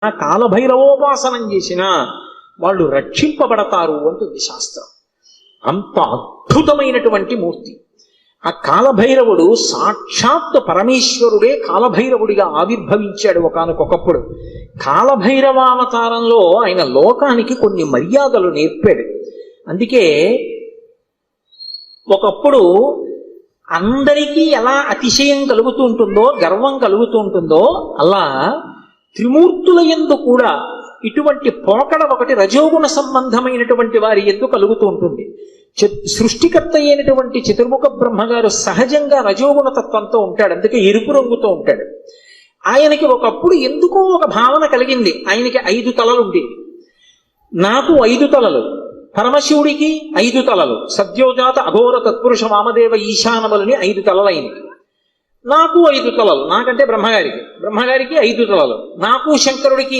కాలభైరవోపాసనం చేసినా వాళ్ళు రక్షింపబడతారు అంటుంది శాస్త్రం. అంత అద్భుతమైనటువంటి మూర్తి ఆ కాలభైరవుడు. సాక్షాత్ పరమేశ్వరుడే కాలభైరవుడిగా ఆవిర్భవించాడు ఒకానొకప్పుడు. కాలభైరవావతారంలో ఆయన లోకానికి కొన్ని మర్యాదలు నేర్పాడు. అందుకే ఒకప్పుడు అందరికీ ఎలా అతిశయం కలుగుతూ ఉంటుందో, గర్వం కలుగుతూ ఉంటుందో, అలా త్రిమూర్తుల యందు కూడా ఇటువంటి పోకడ ఒకటి రజోగుణ సంబంధమైనటువంటి వారి యందు కలుగుతూ ఉంటుంది. సృష్టికర్త అయినటువంటి చతుర్ముఖ బ్రహ్మగారు సహజంగా రజోగుణ తత్వంతో ఉంటాడు, అందుకే ఎరుపు రంగుతో ఉంటాడు. ఆయనకి ఒకప్పుడు ఎందుకో ఒక భావన కలిగింది, ఆయనకి 5 తలలు ఉండేవి. నాకు 5 తలలు, పరమశివుడికి 5 తలలు, సద్యోజాత అఘోర తత్పురుష వామదేవ ఈశానములని 5 తలలు అయినవి. నాకు 5 తలలు, నాకంటే బ్రహ్మగారికి 5 తలలు, నాకు శంకరుడికి